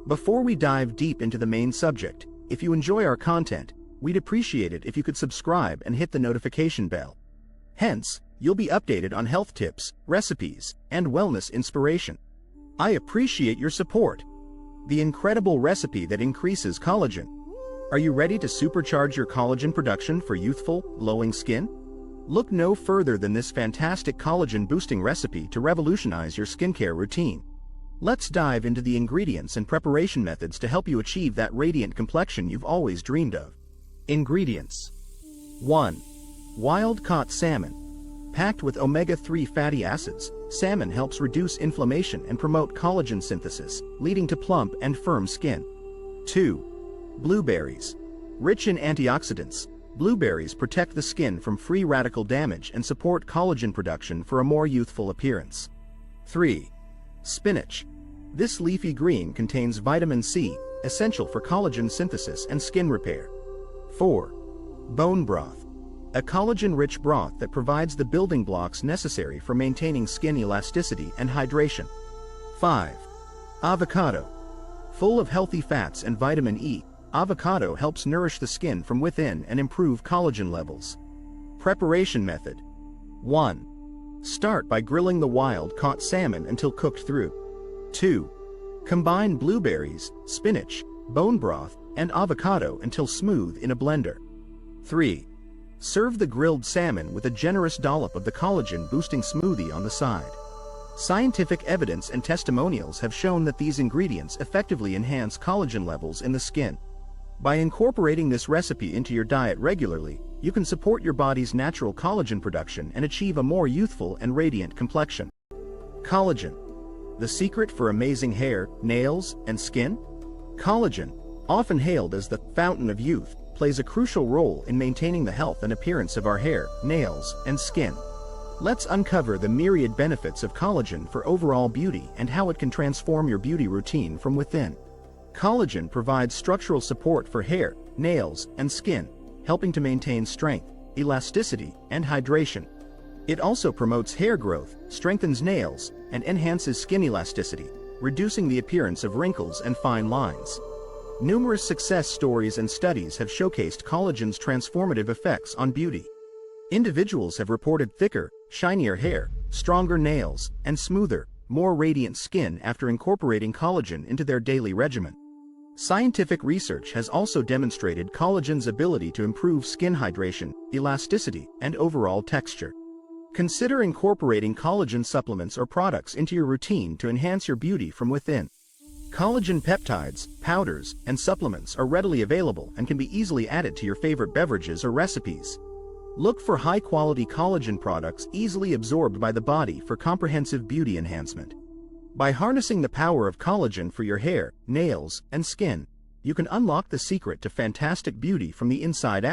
Before we dive deep into the main subject, if you enjoy our content, we'd appreciate it if you could subscribe and hit the notification bell. Hence, you'll be updated on health tips, recipes, and wellness inspiration. I appreciate your support. The incredible recipe that increases collagen. Are you ready to supercharge your collagen production for youthful, glowing skin? Look no further than this fantastic collagen-boosting recipe to revolutionize your skincare routine. Let's dive into the ingredients and preparation methods to help you achieve that radiant complexion you've always dreamed of. Ingredients. 1. Wild-caught salmon. Packed with omega-3 fatty acids, salmon helps reduce inflammation and promote collagen synthesis, leading to plump and firm skin. 2. Blueberries. Rich in antioxidants, blueberries protect the skin from free radical damage and support collagen production for a more youthful appearance. 3. Spinach. This leafy green contains vitamin C, essential for collagen synthesis and skin repair. 4. Bone broth. A collagen-rich broth that provides the building blocks necessary for maintaining skin elasticity and hydration. 5. Avocado. Full of healthy fats and vitamin E, avocado helps nourish the skin from within and improve collagen levels. Preparation method. 1. Start by grilling the wild-caught salmon until cooked through. 2. Combine blueberries, spinach, bone broth, and avocado until smooth in a blender. 3. Serve the grilled salmon with a generous dollop of the collagen-boosting smoothie on the side. Scientific evidence and testimonials have shown that these ingredients effectively enhance collagen levels in the skin. By incorporating this recipe into your diet regularly, you can support your body's natural collagen production and achieve a more youthful and radiant complexion. Collagen. The secret for amazing hair, nails, and skin? Collagen, often hailed as the fountain of youth, plays a crucial role in maintaining the health and appearance of our hair, nails, and skin. Let's uncover the myriad benefits of collagen for overall beauty and how it can transform your beauty routine from within. Collagen provides structural support for hair, nails, and skin, helping to maintain strength, elasticity, and hydration. It also promotes hair growth, strengthens nails, and enhances skin elasticity, reducing the appearance of wrinkles and fine lines. Numerous success stories and studies have showcased collagen's transformative effects on beauty. Individuals have reported thicker, shinier hair, stronger nails, and smoother, more radiant skin after incorporating collagen into their daily regimen. Scientific research has also demonstrated collagen's ability to improve skin hydration, elasticity, and overall texture. Consider incorporating collagen supplements or products into your routine to enhance your beauty from within. Collagen peptides, powders, and supplements are readily available and can be easily added to your favorite beverages or recipes. Look for high-quality collagen products easily absorbed by the body for comprehensive beauty enhancement. By harnessing the power of collagen for your hair, nails, and skin, you can unlock the secret to fantastic beauty from the inside out.